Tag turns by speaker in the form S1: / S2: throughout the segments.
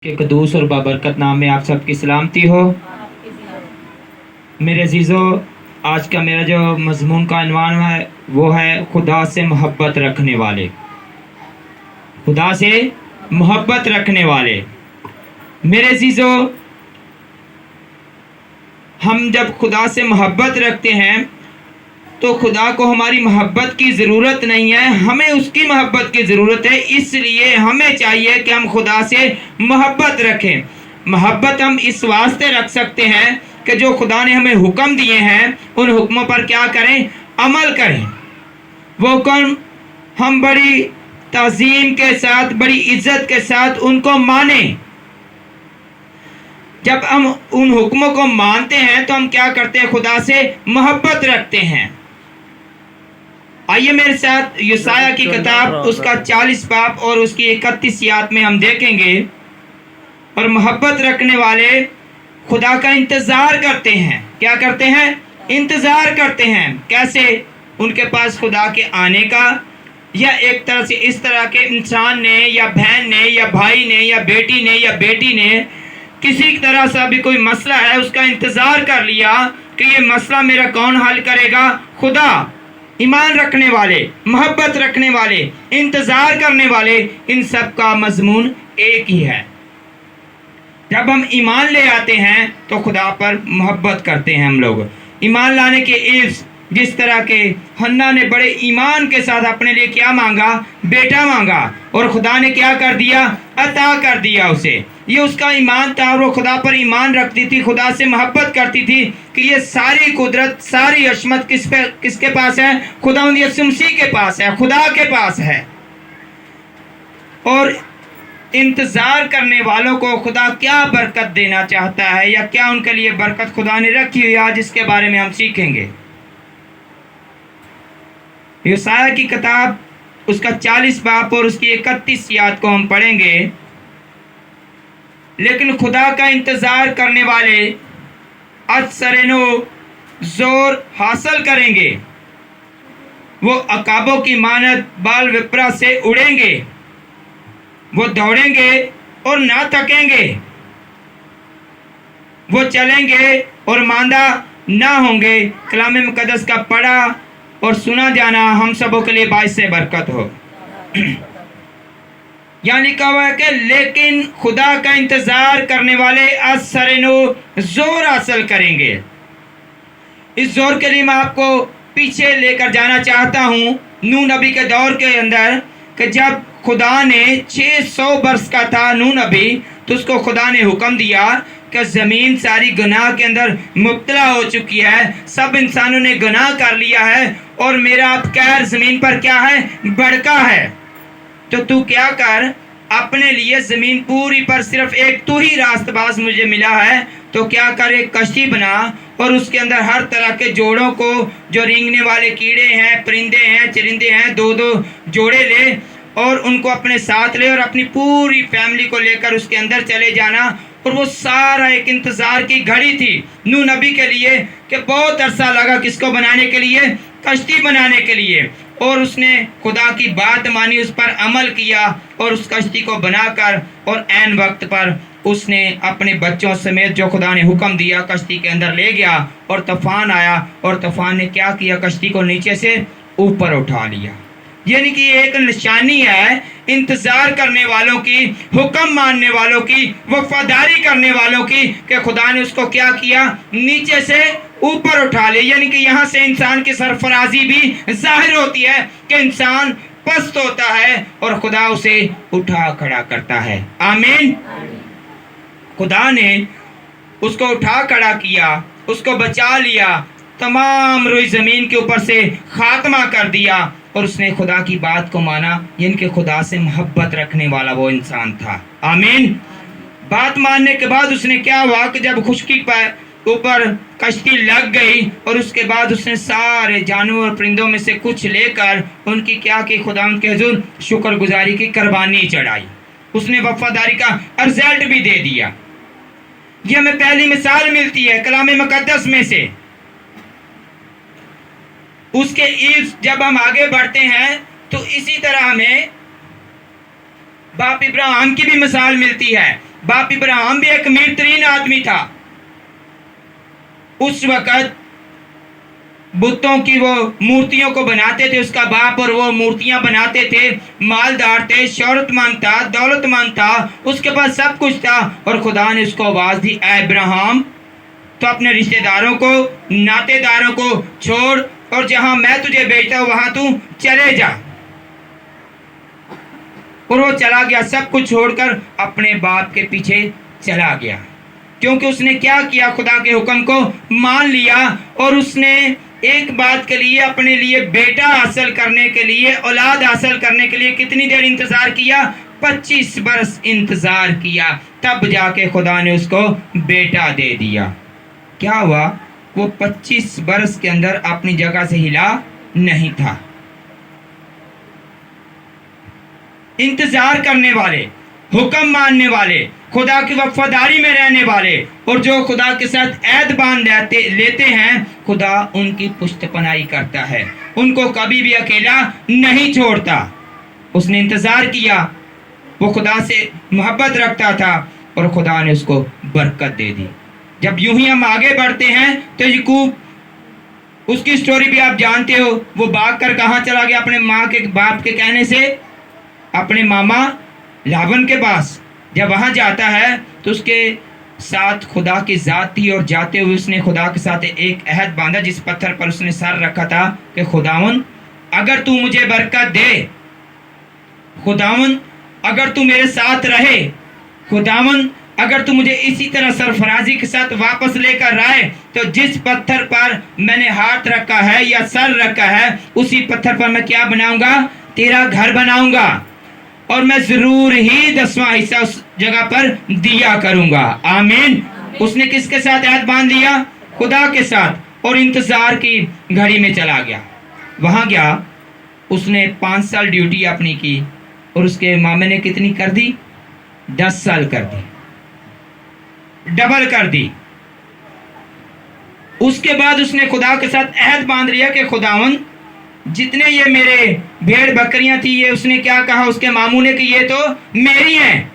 S1: کے قدوس اور بابرکت نام میں آپ سب کی سلامتی ہو۔ میرے عزیزو، آج کا میرا جو مضمون کا عنوان ہے وہ ہے خدا سے محبت رکھنے والے۔ خدا سے محبت رکھنے والے۔ میرے عزیزو، ہم جب خدا سے محبت رکھتے ہیں تو خدا کو ہماری محبت کی ضرورت نہیں ہے، ہمیں اس کی محبت کی ضرورت ہے۔ اس لیے ہمیں چاہیے کہ ہم خدا سے محبت رکھیں۔ محبت ہم اس واسطے رکھ سکتے ہیں کہ جو خدا نے ہمیں حکم دیے ہیں ان حکموں پر کیا کریں؟ عمل کریں۔ وہ حکم ہم بڑی تعظیم کے ساتھ، بڑی عزت کے ساتھ ان کو مانیں۔ جب ہم ان حکموں کو مانتے ہیں تو ہم کیا کرتے ہیں؟ خدا سے محبت رکھتے ہیں۔ آئیے میرے ساتھ یسایہ کی کتاب اس کا 40 باب اور اس کی 31 آیات میں ہم دیکھیں گے۔ اور محبت رکھنے والے خدا کا انتظار کرتے ہیں۔ کیا کرتے ہیں؟ انتظار کرتے ہیں۔ کیسے؟ ان کے پاس خدا کے آنے کا، یا ایک طرح سے اس طرح کے انسان نے یا بہن نے یا بھائی نے یا بیٹی نے یا بیٹی نے کسی طرح سے بھی کوئی مسئلہ ہے، اس کا انتظار کر لیا کہ یہ مسئلہ میرا کون حل کرے گا؟ خدا۔ ایمان رکھنے والے، محبت رکھنے والے، انتظار کرنے والے، ان سب کا مضمون ایک ہی ہے۔ جب ہم ایمان لے آتے ہیں تو خدا پر محبت کرتے ہیں ہم لوگ۔ ایمان لانے کے عوض جس طرح کہ حنا نے بڑے ایمان کے ساتھ اپنے لیے کیا مانگا؟ بیٹا مانگا، اور خدا نے کیا کر دیا؟ عطا کر دیا اسے۔ یہ اس کا ایمان تھا، اور وہ خدا پر ایمان رکھتی تھی، خدا سے محبت کرتی تھی کہ یہ ساری قدرت، ساری عظمت کس کے پاس ہے؟ خداوند یسوع مسیح کے پاس ہے، خدا کے پاس ہے۔ اور انتظار کرنے والوں کو خدا کیا برکت دینا چاہتا ہے، یا کیا ان کے لیے برکت خدا نے رکھی ہوئی، آج اس کے بارے میں ہم سیکھیں گے۔ یسایہ کی کتاب اس کا 40 باب اور اس کی 31 آیات کو ہم پڑھیں گے۔ لیکن خدا کا انتظار کرنے والے اثر نو زور حاصل کریں گے، وہ عقابوں کی مانند بال وپرا سے اڑیں گے، وہ دوڑیں گے اور نہ تھکیں گے، وہ چلیں گے اور ماندہ نہ ہوں گے۔ کلام مقدس کا پڑھا اور سنا جانا ہم سبوں کے لیے باعث برکت ہو۔ یعنی کہا ہے کہ لیکن خدا کا انتظار کرنے والے اثر نو زور حاصل کریں گے۔ اس زور کے لیے میں آپ کو پیچھے لے کر جانا چاہتا ہوں، نوح نبی کے دور کے اندر، کہ جب خدا نے 600 برس کا تھا نوح نبی، تو اس کو خدا نے حکم دیا کہ زمین ساری گناہ کے اندر مبتلا ہو چکی ہے، سب انسانوں نے گناہ کر لیا ہے، اور میرا قہر زمین پر کیا ہے؟ بڑکا ہے۔ تو کیا کر، اپنے لیے زمین پوری پر صرف ایک تو ہی راست باز مجھے ملا ہے، تو کیا کر ایک کشتی بنا، اور اس کے اندر ہر طرح کے جوڑوں کو، جو رینگنے والے کیڑے ہیں، پرندے ہیں، چرندے ہیں، 2 جوڑے لے اور ان کو اپنے ساتھ لے، اور اپنی پوری فیملی کو لے کر اس کے اندر چلے جانا۔ اور وہ سارا ایک انتظار کی گھڑی تھی نوح نبی کے لیے، کہ بہت عرصہ لگا کس کو بنانے کے لیے؟ کشتی بنانے کے لیے۔ اور اس نے خدا کی بات مانی، اس پر عمل کیا، اور اس کشتی کو بنا کر، اور عین وقت پر اس نے اپنے بچوں سمیت جو خدا نے حکم دیا کشتی کے اندر لے گیا، اور طوفان آیا، اور طوفان نے کیا کیا؟ کشتی کو نیچے سے اوپر اٹھا لیا۔ یعنی کہ ایک نشانی ہے انتظار کرنے والوں کی، حکم ماننے والوں کی، وفاداری کرنے والوں کی، کہ خدا نے اس کو کیا کیا؟ نیچے سے اوپر اٹھا لیا۔ یعنی کہ یہاں سے انسان کی سرفرازی بھی ظاہر ہوتی ہے کہ انسان پست ہوتا ہے اور خدا اسے اٹھا کھڑا کرتا ہے۔ آمین۔ خدا نے اس کو اٹھا کھڑا کیا، اس کو بچا لیا، تمام روئی زمین کے اوپر سے خاتمہ کر دیا، اور اس نے خدا کی بات کو مانا۔ یعنی کہ خدا سے محبت رکھنے والا وہ انسان تھا۔ آمین۔ بات ماننے کے بعد اس نے کیا ہوا کہ جب خشکی پر اوپر کشتی لگ گئی، اور اس کے بعد اس نے سارے جانور اور پرندوں میں سے کچھ لے کر ان کی کیا کی؟ خداوند کے حضور شکر گزاری کی قربانی چڑھائی۔ اس نے وفاداری کا رزلٹ بھی دے دیا۔ یہ ہمیں پہلی مثال ملتی ہے کلام مقدس میں سے۔ اس کے عوض جب ہم آگے بڑھتے ہیں تو اسی طرح ہمیں باپ ابراہیم کی بھی مثال ملتی ہے बाप इब्राहिम भी एक अमीर तरीन आदमी था। उस वक़्त बुतों की वो मूर्तियों को बनाते थे उसका बाप, और वो मूर्तियां बनाते थे। मालदार थे, शौहरतमंद था, दौलतमंद था, उसके पास सब कुछ था। और खुदा ने उसको आवाज़ दी, ऐ इब्राहिम, तो अपने रिश्तेदारों को, नातेदारों को छोड़ और जहां मैं तुझे भेजता हूं वहां तू चले जा। और वो चला गया, सब कुछ छोड़कर अपने बाप के पीछे चला गया, क्योंकि उसने क्या किया, खुदा के हुक्म को मान लिया। और उसने एक बात के लिए, अपने लिए बेटा हासिल करने के लिए, औलाद हासिल करने के लिए कितनी देर इंतजार किया? 25 बरस इंतजार किया, तब जाके खुदा ने उसको बेटा दे दिया। क्या हुआ? वो 25 बरस के अंदर अपनी जगह से हिला नहीं था। इंतजार करने वाले, हुक्म मानने वाले, खुदा की वफादारी में रहने वाले, और जो खुदा के साथ ऐद बांध लेते हैं, खुदा उनकी पुष्टपनाई करता है, उनको कभी भी अकेला नहीं छोड़ता। उसने इंतजार किया, वो खुदा से मोहब्बत रखता था, और खुदा ने उसको बरकत दे दी। जब यूं ही हम आगे बढ़ते हैं तो याकूब, उसकी स्टोरी भी आप जानते हो। वो भाग कर कहाँ चला गया? अपने माँ के बाप के कहने से अपने मामा लावन के पास। जब वहाँ जाता है तो उसके साथ खुदा की ज़ात थी, और जाते हुए उसने खुदा के साथ एक अहद बांधा, जिस पत्थर पर उसने सर रखा था कि खुदावन अगर तू मुझे बरकत दे, खुदावन अगर तू मेरे साथ रहे, खुदावन अगर तू मुझे इसी तरह सरफराजी के साथ वापस लेकर आए, तो जिस पत्थर पर मैंने हाथ रखा है या सर रखा है, उसी पत्थर पर मैं क्या बनाऊंगा? तेरा घर बनाऊंगा, और मैं जरूर ही 10वां हिस्सा उस जगह पर दिया करूंगा। आमीन। उसने किसके साथ ऐद बांध लिया? खुदा के साथ। और इंतजार की घड़ी में चला गया। वहां गया, उसने 5 साल ड्यूटी अपनी की, और उसके मामे ने कितनी कर दी? 10 साल कर दी, डबल कर दी। उसके बाद उसने खुदा के साथ अहद बांध लिया कि खुदावन जितने ये मेरे भेड़ बकरियां थी, ये उसने क्या कहा उसके मामू ने कि ये तो मेरी हैं।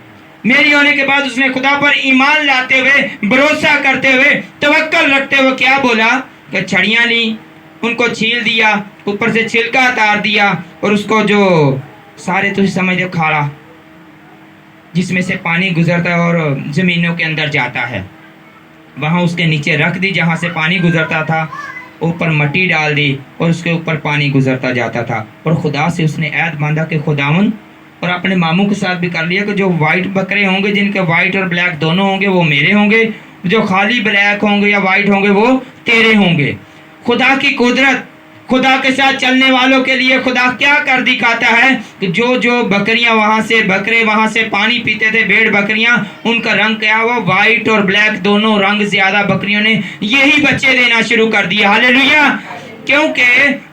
S1: मेरी होने के बाद उसने खुदा पर ईमान लाते हुए, भरोसा करते हुए, तवक्कल रखते हुए क्या बोला कि छड़ियां ली, उनको छील दिया, ऊपर से छिलका उतार दिया, और उसको जो सारे तो समझ लो खाड़ा जिसमें से पानी गुजरता है और ज़मीनों के अंदर जाता है, वहाँ उसके नीचे रख दी जहाँ से पानी गुजरता था, ऊपर मिट्टी डाल दी और उसके ऊपर पानी गुजरता जाता था। और खुदा से उसने ऐद बांधा कि खुदावन, और अपने मामू के साथ भी कर लिया कि जो वाइट बकरे होंगे, जिनके वाइट और ब्लैक दोनों होंगे, वो मेरे होंगे, जो खाली ब्लैक होंगे या वाइट होंगे वो तेरे होंगे। खुदा की कुदरत, खुदा के साथ चलने वालों के लिए खुदा क्या कर दिखाता है कि जो जो बकरियां वहां से, बकरे वहां से पानी पीते थे, भेड़ बकरियां, उनका रंग क्या हुआ? वाइट और ब्लैक दोनों रंग ज्यादा बकरियों ने यही बच्चे देना शुरू कर दिया। हालेलुया। क्योंकि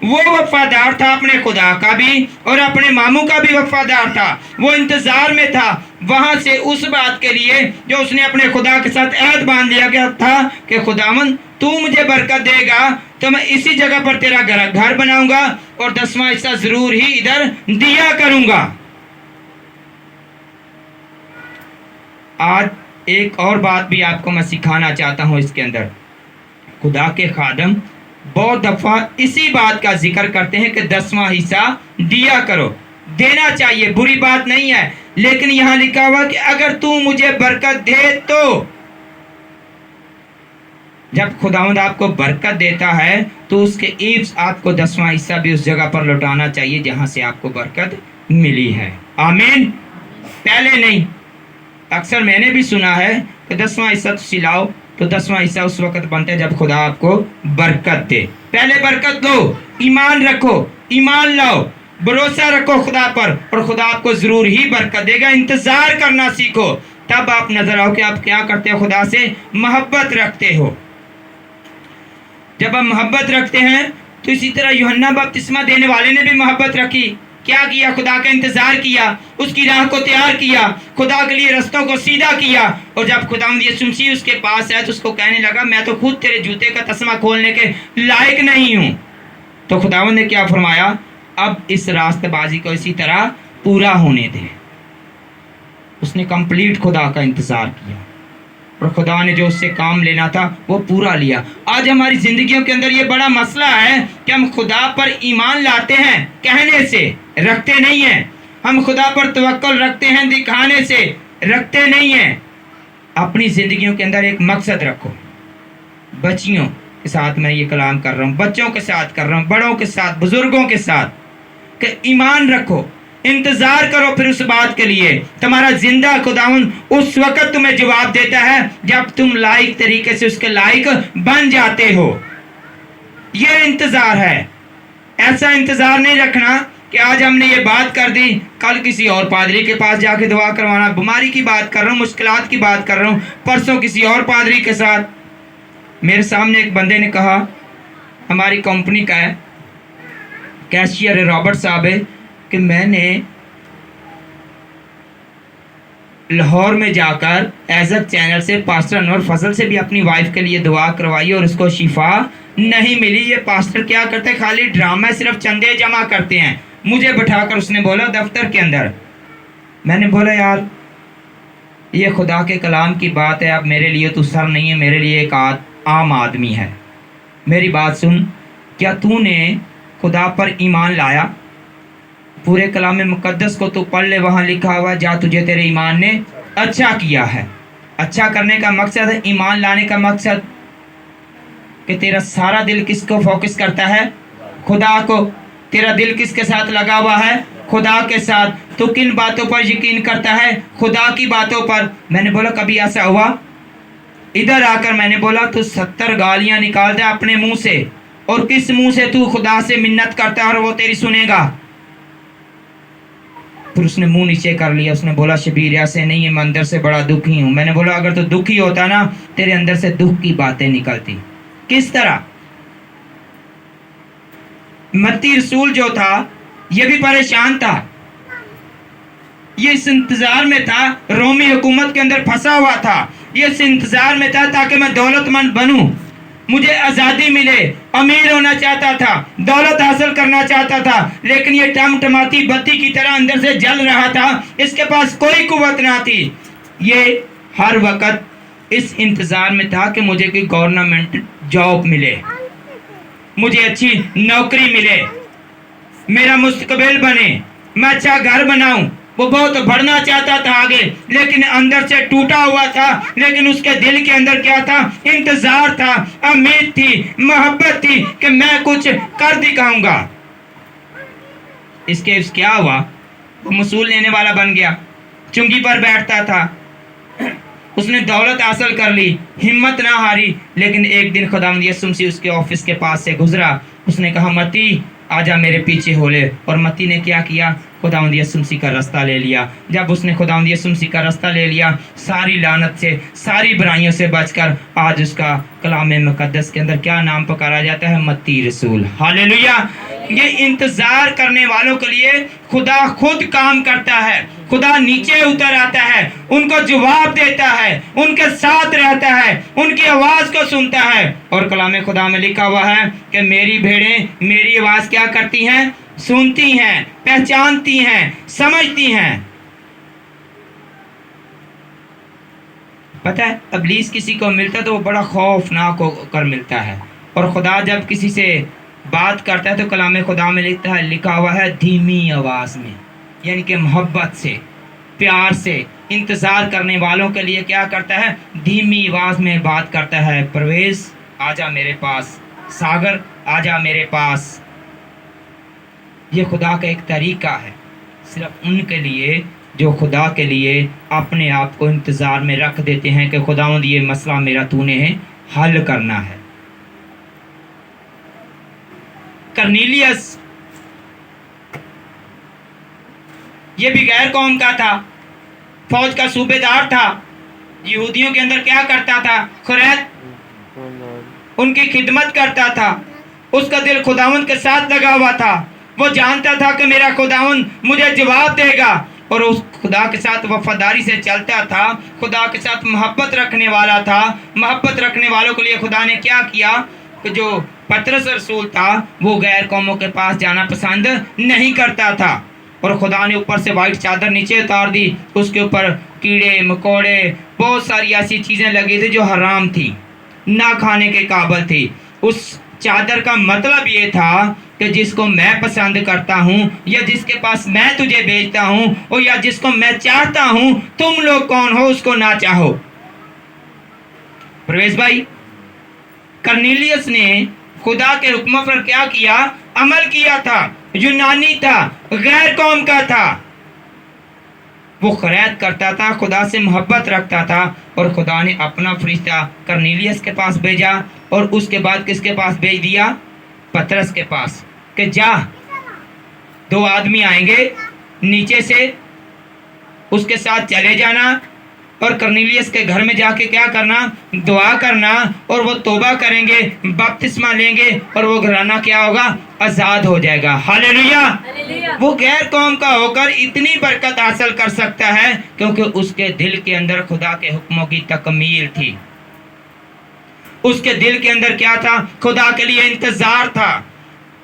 S1: वो वफादार था अपने खुदा का भी, और अपने मामू का भी वफादार था। वो इंतजार में था वहां से उस बात के लिए जो उसने अपने खुदा के साथ ऐद बांध लिया गया था कि खुदावन तू मुझे बरकत देगा तो मैं इसी जगह पर तेरा घर बनाऊंगा, और 10वां हिस्सा जरूर ही इधर दिया करूंगा। आज एक और बात भी आपको मैं सिखाना चाहता हूं इसके अंदर। खुदा के खादम बहुत दफा इसी बात का जिक्र करते हैं कि 10वां हिस्सा दिया करो, देना चाहिए, बुरी बात नहीं है। लेकिन यहां लिखा हुआ कि अगर तू मुझे बरकत दे तो, जब खुदावंद आपको बरकत देता है तो उसके इव्स आपको 10वां हिस्सा भी उस जगह पर लौटाना चाहिए जहां से आपको बरकत मिली है। आमीन। पहले नहीं। अक्सर मैंने भी सुना है कि 10वां हिस्सा तो सिलाओ, तो 10वां हिस्सा उस वक्त बनता है जब खुदा आपको बरकत दे। पहले बरकत लो, ईमान रखो, ईमान लाओ, भरोसा रखो खुदा पर, और खुदा आपको जरूर ही बरकत देगा। इंतजार करना सीखो, तब आप नजर आओ कि आप क्या करते हो, खुदा से मोहब्बत रखते हो। जब हम मोहब्बत रखते हैं तो इसी तरह यूहन्ना बपतिस्मा देने वाले ने भी मोहब्बत रखी। क्या किया? खुदा का इंतजार किया, उसकी राह को तैयार किया, खुदा के लिए रस्तों को सीधा किया। और जब खुदावंद यीशु मसीह उसके पास आया तो उसको कहने लगा मैं तो खुद तेरे जूते का तस्मा खोलने के लायक नहीं हूं। तो खुदावंद ने क्या फरमाया? अब इस रास्तबाजी को इसी तरह पूरा होने दे। اس نے کمپلیٹ خدا کا انتظار کیا اور خدا نے جو اس سے کام لینا تھا وہ پورا لیا۔ آج ہماری زندگیوں کے اندر یہ بڑا مسئلہ ہے کہ ہم خدا پر ایمان لاتے ہیں کہنے سے، رکھتے نہیں ہیں۔ ہم خدا پر توکل رکھتے ہیں دکھانے سے، رکھتے نہیں ہیں۔ اپنی زندگیوں کے اندر ایک مقصد رکھو۔ بچیوں کے ساتھ میں یہ کلام کر رہا ہوں، بچوں کے ساتھ کر رہا ہوں، بڑوں کے ساتھ، بزرگوں کے ساتھ، کہ ایمان رکھو، انتظار کرو پھر اس بات کے لیے۔ تمہارا زندہ خداوند اس وقت تمہیں جواب دیتا ہے جب تم لائق طریقے سے اس کے لائق بن جاتے ہو۔ یہ انتظار ہے۔ ایسا انتظار نہیں رکھنا کہ آج ہم نے یہ بات کر دی، کل کسی اور پادری کے پاس جا کے دعا کروانا۔ بیماری کی بات کر رہا ہوں، مشکلات کی بات کر رہا ہوں، پرسوں کسی اور پادری کے ساتھ۔ میرے سامنے ایک بندے نے کہا، ہماری کمپنی کا ہے، کیشیئر ہے، رابرٹ صاحب ہے، کہ میں نے لاہور میں جا کر ایزک چینل سے پاسٹر انور فضل سے بھی اپنی وائف کے لیے دعا کروائی اور اس کو شفا نہیں ملی۔ یہ پاسٹر کیا کرتے ہیں؟ خالی ڈرامہ، صرف چندے جمع کرتے ہیں۔ مجھے بٹھا کر اس نے بولا دفتر کے اندر، میں نے بولا یار یہ خدا کے کلام کی بات ہے، اب میرے لیے تو سر نہیں ہے، میرے لیے ایک عام آدمی ہے۔ میری بات سن، کیا تو نے خدا پر ایمان لایا؟ پورے کلام مقدس کو تو پڑھ لے، وہاں لکھا ہوا جا تجھے تیرے ایمان نے اچھا کیا ہے۔ اچھا کرنے کا مقصد ہے، ایمان لانے کا مقصد کہ تیرا سارا دل کس کو فوکس کرتا ہے؟ خدا کو۔ تیرا دل کس کے ساتھ لگا ہوا ہے؟ خدا کے ساتھ۔ تو کن باتوں پر یقین کرتا ہے؟ خدا کی باتوں پر۔ میں نے بولا کبھی ایسا ہوا؟ ادھر آ کر میں نے بولا تو 70 گالیاں نکالتا ہے اپنے منہ سے، اور کس منہ سے تو خدا سے منت کرتا ہے اور وہ تیری سنے گا؟ پھر اس نے منہ نیچے کر لیا، اس نے بولا شبیر ایسے نہیں ہے، میں اندر سے بڑا دکھی ہوں۔ میں نے بولا اگر تو دکھی ہوتا نا، تیرے اندر سے دکھ کی باتیں نکلتی۔ کس طرح؟ متی رسول جو تھا یہ بھی پریشان تھا، یہ اس انتظار میں تھا، رومی حکومت کے اندر پھنسا ہوا تھا، یہ اس انتظار میں تھا تاکہ میں دولت مند بنوں، مجھے آزادی ملے، امیر ہونا چاہتا تھا، دولت حاصل کرنا چاہتا تھا، لیکن یہ ٹمٹماتی بتی کی طرح اندر سے جل رہا تھا، اس کے پاس کوئی قوت نہ تھی۔ یہ ہر وقت اس انتظار میں تھا کہ مجھے کوئی گورنمنٹ جاب ملے، مجھے اچھی نوکری ملے، میرا مستقبل بنے، میں اچھا گھر بناؤں۔ وہ بہت بڑھنا چاہتا تھا آگے، لیکن اندر سے ٹوٹا ہوا تھا، لیکن اس کے دل کے اندر کیا تھا؟ انتظار تھا، امید تھی، محبت تھی کہ میں کچھ کر دکھاؤں گا۔ اس کے کیا ہوا؟ وہ مصول لینے والا بن گیا، چنگی پر بیٹھتا تھا، اس نے دولت حاصل کر لی، ہمت نہ ہاری۔ لیکن ایک دن خداوند یسوع مسیح اس کے آفس کے پاس سے گزرا، اس نے کہا متی آجا میرے پیچھے ہو لے، اور متی نے کیا کیا؟ خداوند یسوع مسیح کا راستہ لے لیا۔ جب اس نے خداوند یسوع مسیح کا راستہ لے لیا، ساری لعنت سے، ساری برائیوں سے بچ کر آج اس کا کلام مقدس کے اندر کیا نام پکارا جاتا ہے؟ متی رسول۔ ہاللیلویہ۔ یہ انتظار کرنے والوں کے لیے خدا خود کام کرتا ہے، خدا نیچے اتر آتا ہے، ان کو جواب دیتا ہے، ان کے ساتھ رہتا ہے، ان کی آواز کو سنتا ہے۔ اور کلام خدا میں لکھا ہوا ہے کہ میری بھیڑیں میری آواز کیا کرتی ہیں؟ سنتی ہیں، پہچانتی ہیں، سمجھتی ہیں۔ پتہ ہے ابلیس کسی کو ملتا تو وہ بڑا خوفناک ہو کر ملتا ہے، اور خدا جب کسی سے بات کرتا ہے تو کلام خدا میں لکھا ہوا ہے دھیمی آواز میں، یعنی کہ محبت سے، پیار سے، انتظار کرنے والوں کے لیے کیا کرتا ہے؟ دھیمی آواز میں بات کرتا ہے۔ پرویز آجا میرے پاس، ساگر آجا میرے پاس۔ یہ خدا کا ایک طریقہ ہے صرف ان کے لیے جو خدا کے لیے اپنے آپ کو انتظار میں رکھ دیتے ہیں کہ خداوند یہ مسئلہ میرا تو نے حل کرنا ہے۔ کرنیلیس یہ بھی غیر قوم کا تھا، فوج کا صوبے دار تھا، یہودیوں کے اندر کیا کرتا تھا؟ خریت، ان کی خدمت کرتا تھا، اس کا دل خداوند کے ساتھ لگا ہوا تھا، وہ جانتا تھا کہ میرا خداوند مجھے جواب دے گا، اور اس خدا کے ساتھ وفاداری سے چلتا تھا، خدا کے ساتھ محبت رکھنے والا تھا۔ محبت رکھنے والوں کے لیے خدا نے کیا کیا کہ جو پطرس رسول تھا وہ غیر قوموں کے پاس جانا پسند نہیں کرتا تھا، اور خدا نے اوپر سے وائٹ چادر نیچے اتار دی، اس کے اوپر कीड़े मकोड़े, बहुत सारी ऐसी चीज़ें लगी थी जो हराम थी, ना खाने के काबिल थी। उस चादर का मतलब ये था कि जिसको मैं पसंद करता हूँ या जिसके पास मैं तुझे भेजता हूँ और या जिसको मैं चाहता हूँ, तुम लोग कौन हो उसको ना चाहो। प्रवेश भाई, कर्नेलियस ने खुदा के हुक्म पर क्या किया? अमल किया था। यूनानी था, गैर कौम का था, वो खैरात करता था, खुदा से मोहब्बत रखता था, और खुदा ने अपना फरिश्ता कर्नेलियस के पास भेजा और उसके बाद किसके पास भेज दिया? पतरस के पास, कि जा, 2 आदमी आएंगे नीचे से, उसके साथ चले जाना और कर्नेलियस के घर में जाके क्या करना? दुआ करना, और वो तौबा करेंगे, बपतिस्मा लेंगे, और वो घराना क्या होगा? आजाद हो जाएगा। हालेलुया। वो गैर कौम का होकर इतनी बरकत हासिल कर सकता है क्योंकि उसके दिल के अंदर खुदा के हुक्मों की तकमील थी। उसके दिल के अंदर क्या था? खुदा के लिए इंतजार था।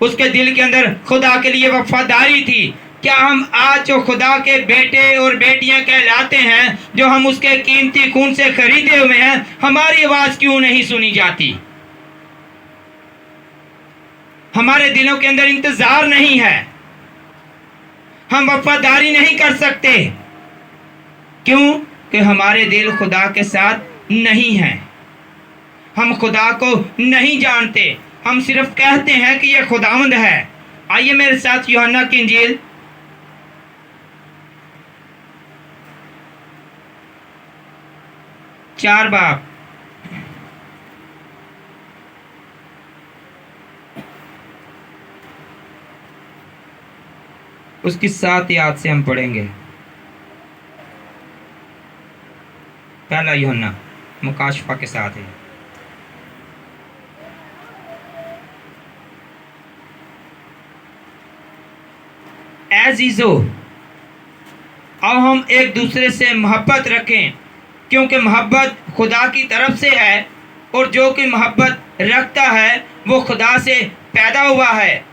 S1: उसके दिल के अंदर खुदा के लिए वफादारी थी। क्या हम आज जो खुदा के बेटे और बेटियां कहलाते हैं, जो हम उसके कीमती खून से खरीदे हुए हैं, हमारी आवाज क्यों नहीं सुनी जाती? हमारे दिलों के अंदर इंतजार नहीं है, हम वफादारी नहीं कर सकते। क्यों? कि हमारे दिल खुदा के साथ नहीं हैं। हम खुदा को नहीं जानते, हम सिर्फ कहते हैं कि ये खुदावंद है। आइए मेरे साथ यूहन्ना की इंजील 4 बाब, उसकी 7 याद से हम पढ़ेंगे। पहला यूहन्ना मुकाशफा के साथ है। ऐज़ीज़ो, अब हम एक दूसरे से मोहब्बत रखें, क्योंकि मोहब्बत खुदा की तरफ से है, और जो कि मोहब्बत रखता है वो खुदा से पैदा हुआ है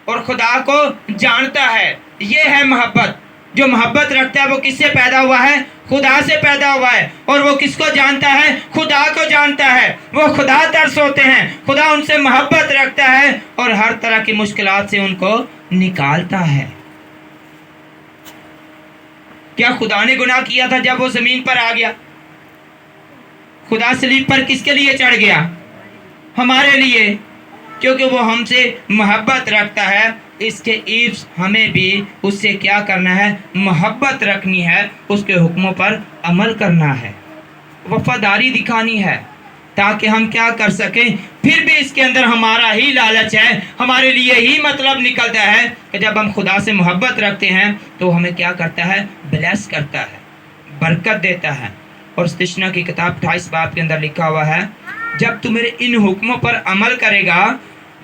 S1: और खुदा को जानता है। ये है मोहब्बत। जो मोहब्बत रखता है वो किससे पैदा हुआ है? खुदा से पैदा हुआ है। और वो किसको जानता है? खुदा को जानता है। वो खुदा तरस होते हैं, खुदा उनसे मोहब्बत रखता है और हर तरह की मुश्किलात से उनको निकालता है। क्या खुदा ने गुनाह किया था जब वो जमीन पर आ गया? खुदा सलीब पर किसके लिए चढ़ गया? हमारे लिए, क्योंकि वो हमसे मोहब्बत रखता है। इसके ईव्स हमें भी उससे क्या करना है? मोहब्बत रखनी है, उसके हुक्मों पर अमल करना है, वफादारी दिखानी है, ताकि हम क्या कर सकें। फिर भी इसके अंदर हमारा ही लालच है, हमारे लिए ही मतलब निकलता है कि जब हम खुदा से मोहब्बत रखते हैं तो हमें क्या करता है? ब्लेस करता है, बरकत देता है। और तशना की किताब 28 बाब के अंदर लिखा हुआ है, जब तू मेरे इन हुक्मों पर अमल करेगा,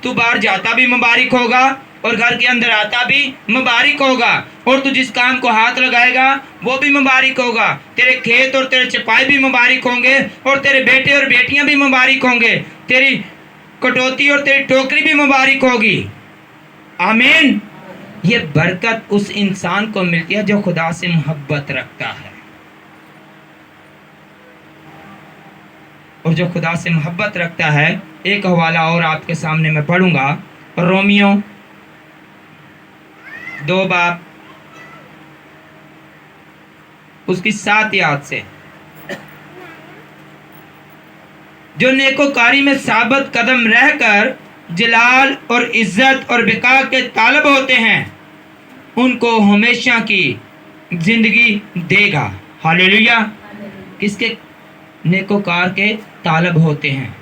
S1: तू बाहर जाता भी मुबारक होगा और घर के अंदर आता भी मुबारक होगा, और तू जिस काम को हाथ लगाएगा वो भी मुबारक होगा। तेरे खेत और तेरे चपाई भी मुबारक होंगे, और तेरे बेटे और बेटियां भी मुबारक होंगे, तेरी कटौती और तेरी टोकरी भी मुबारक होगी। आमीन। ये बरकत उस इंसान को मिलती है जो खुदा से मोहब्बत रखता है। और जो खुदा से मोहब्बत रखता है, एक हवाला और आपके सामने मैं पढ़ूंगा, रोमियो 2 बाब उसकी 7 याद से, जो नेकोकारी में साबित कदम रहकर जलाल और इज्जत और बिका के तालब होते हैं, उनको हमेशा की जिंदगी देगा। हालेलुया। किसके? नेकोकार के तालब होते हैं,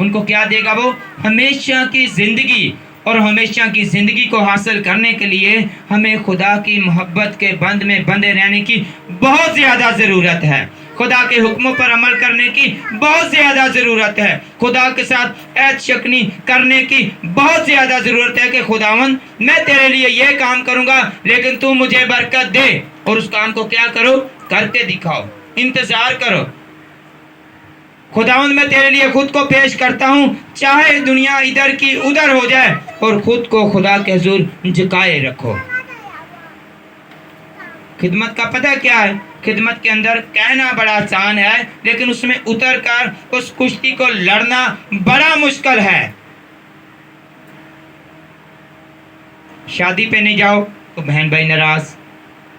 S1: उनको क्या देगा? वो हमेशा की जिंदगी। और हमेशा की ज़िंदगी को हासिल करने के लिए हमें खुदा की मोहब्बत के बंध में बंधे रहने की बहुत ज़्यादा ज़रूरत है। खुदा के हुक्मों पर अमल करने की बहुत ज़्यादा ज़रूरत है। खुदा के साथ ऐद शकनी करने की बहुत ज़्यादा ज़रूरत है कि खुदावंद, मैं तेरे लिए ये काम करूँगा, लेकिन तू मुझे बरकत दे। और उस काम को क्या करो? करके दिखाओ, इंतज़ार करो। खुदावंद, मैं तेरे लिए खुद को पेश करता हूँ, चाहे दुनिया इधर की उधर हो जाए, और खुद को खुदा के हुजूर झुकाए रखो। खिदमत का पता क्या है? खिदमत के अंदर कहना बड़ा आसान है, लेकिन उसमें उतर कर उस कुश्ती को लड़ना बड़ा मुश्किल है। शादी पे नहीं जाओ तो बहन भाई नाराज,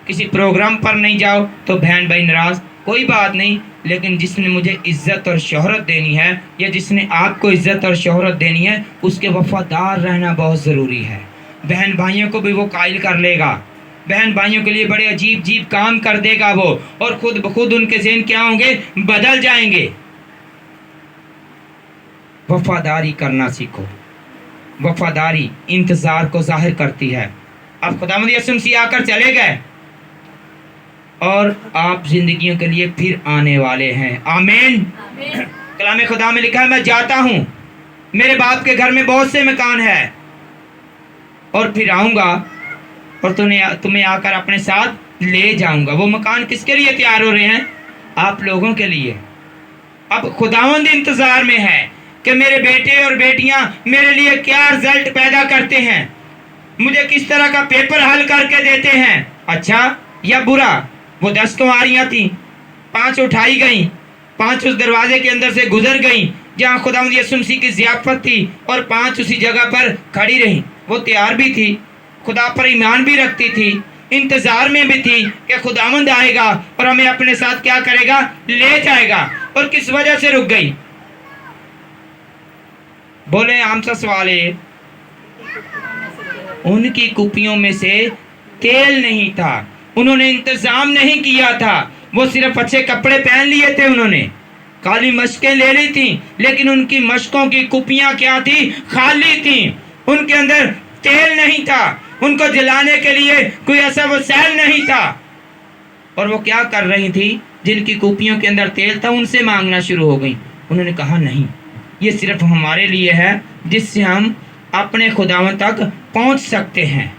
S1: किसी प्रोग्राम पर नहीं जाओ तो बहन भाई नाराज, कोई बात नहीं, लेकिन जिसने मुझे इज्जत और शोहरत देनी है या जिसने आपको इज्जत और शोहरत देनी है उसके वफादार रहना बहुत ज़रूरी है। बहन भाइयों को भी वो कायल कर लेगा, बहन भाइयों के लिए बड़े अजीब अजीब काम कर देगा वो, और खुद बखुद उनके ज़हन क्या होंगे, बदल जाएंगे। वफादारी करना सीखो। वफादारी इंतज़ार को जाहिर करती है। अब खुदावंद यीशु मसीह आकर चले गए और आप जिंदगियों के लिए फिर आने वाले हैं। आमीन। कलाम खुदा में लिखा है, मैं जाता हूँ, मेरे बाप के घर में बहुत से मकान है, और फिर आऊँगा और तुम्हें आकर अपने साथ ले जाऊँगा। वो मकान किसके लिए तैयार हो रहे हैं? आप लोगों के लिए। अब खुदावंद इंतज़ार में है कि मेरे बेटे और बेटियां मेरे लिए क्या रिजल्ट पैदा करते हैं, मुझे किस तरह का पेपर हल करके देते हैं, अच्छा या बुरा। वो 10 कुंवारियां थीं, 5 उठाई गईं, 5 उस दरवाजे के अंदर से गुजर गईं जहाँ खुदावंद यीशु मसीह की ज़ियाफ़त थी, और 5 उसी जगह पर खड़ी रहीं। वो तैयार भी थी, खुदा पर ईमान भी रखती थी, इंतज़ार में भी थी कि खुदावंद आएगा और हमें अपने साथ क्या करेगा, ले जाएगा। और किस वजह से रुक गई? बोले, आम सा सवाल है। उनकी कुपियों में से तेल नहीं था, उन्होंने इंतजाम नहीं किया था। वो सिर्फ अच्छे कपड़े पहन लिए थे, उन्होंने काली मशकें ले ली थी, लेकिन उनकी मशकों की कुपियां क्या थी, खाली थी। उनके अंदर तेल नहीं था, उनको जलाने के लिए कोई ऐसा वसाइल नहीं था। और वो क्या कर रही थी? जिनकी कुपियों के अंदर तेल था उनसे मांगना शुरू हो गई। उन्होंने कहा, नहीं, ये सिर्फ हमारे लिए है जिससे हम अपने खुदावंद तक पहुंच सकते हैं।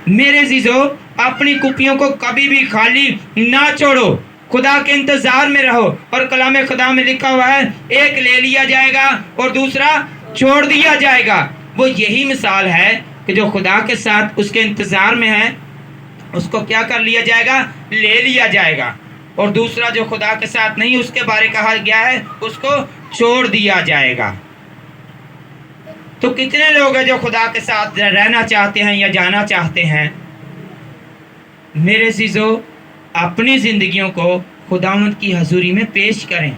S1: मेरे अज़ीज़ों, अपनी कुपियों को कभी भी खाली ना छोड़ो, खुदा के इंतजार में रहो। और कलाम खुदा में लिखा हुआ है, एक ले लिया जाएगा और दूसरा छोड़ दिया जाएगा। वो यही मिसाल है कि जो खुदा के साथ उसके इंतजार में है उसको क्या कर लिया जाएगा, ले लिया जाएगा, और दूसरा जो खुदा के साथ नहीं उसके बारे कहा गया है उसको छोड़ दिया जाएगा। तो कितने लोग हैं जो खुदा के साथ रहना चाहते हैं या जाना चाहते हैं? मेरे अज़ीज़ों, अपनी ज़िंदगियों को खुदावंद की हजूरी में पेश करें।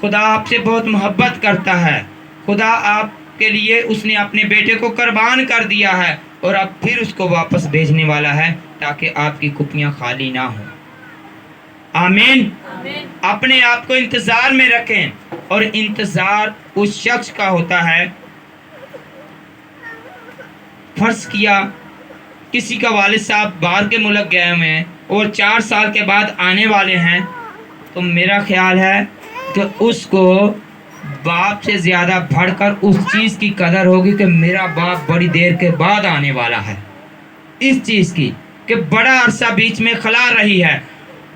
S1: खुदा आपसे बहुत मोहब्बत करता है। खुदा आपके लिए उसने अपने बेटे को कुर्बान कर दिया है और अब फिर उसको वापस भेजने वाला है ताकि आपकी कुपियाँ खाली ना हो। आमीन। अपने आप को इंतज़ार में रखें, और इंतज़ार उस शख्स का होता है, फर्ज किया किसी का वालिद साहब बाहर के मुल्क गए हुए हैं और 4 साल के बाद आने वाले हैं, तो मेरा ख्याल है कि उसको बाप से ज़्यादा बढ़कर उस चीज़ की कदर होगी कि मेरा बाप बड़ी देर के बाद आने वाला है। इस चीज़ की कि बड़ा अरसा बीच में खला रही है।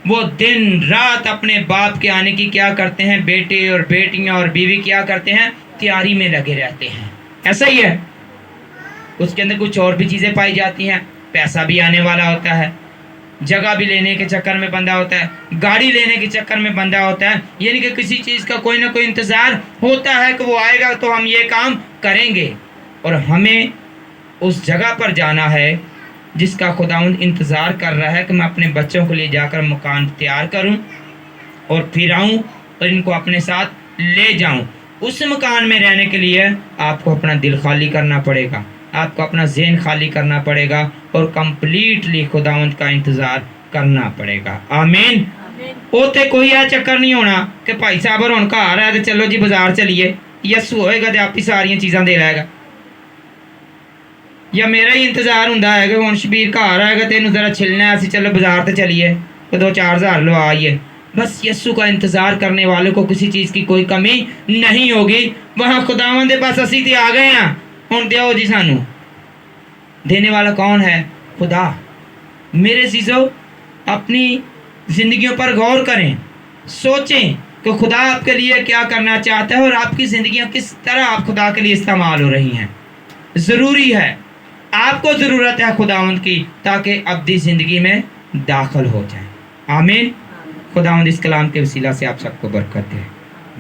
S1: वो दिन रात अपने बाप के आने की क्या करते हैं, बेटे और बेटियां और बीवी क्या करते हैं, तैयारी में लगे रहते हैं। ऐसा ही है, उसके अंदर कुछ और भी चीज़ें पाई जाती हैं। पैसा भी आने वाला होता है, जगह भी लेने के चक्कर में बंधा होता है, गाड़ी लेने के चक्कर में बंधा होता है, यानी कि किसी चीज़ का कोई ना कोई इंतज़ार होता है कि वो आएगा तो हम ये काम करेंगे। और हमें उस जगह पर जाना है जिसका खुदावंद इंतज़ार कर रहा है कि मैं अपने बच्चों को ले जाकर मकान तैयार करूं और फिर आऊं और इनको अपने साथ ले जाऊं। उस मकान में रहने के लिए आपको अपना दिल खाली करना पड़ेगा, आपको अपना ज़हन खाली करना पड़ेगा और कंप्लीटली खुदावंद का इंतज़ार करना पड़ेगा। आमीन। उते कोई यह चक्कर नहीं होना कि भाई साहब हुण घर है तो चलो जी बाजार चलिए, यसू होएगा तो आप ही सारियां चीज़ां दे लाएगा, या मेरा ही इंतज़ार हुंदा है कि हुण शबीर घर आएगा तो इन्हूं ज़रा छिलना है, असीं चलो बाजार तो चलिए तो 2-4 हज़ार लो आइए। बस यस्सु का इंतज़ार करने वाले को किसी चीज़ की कोई कमी नहीं होगी। वहाँ खुदावंद दे पास असीं ते आ गए हैं, हुण दिओ जी सानू। देने वाला कौन है? खुदा। मेरे अज़ीज़ों, अपनी ज़िंदगियों पर गौर करें, सोचें कि खुदा आपके लिए क्या करना चाहता है और आपकी ज़िंदगियाँ किस तरह आप खुदा के लिए इस्तेमाल हो रही हैं। ज़रूरी है آپ کو ضرورت ہے خداوند کی تاکہ ابدی زندگی میں داخل ہو جائیں. آمین. خداوند اس کلام کے وسیلہ سے آپ سب کو برکت دے.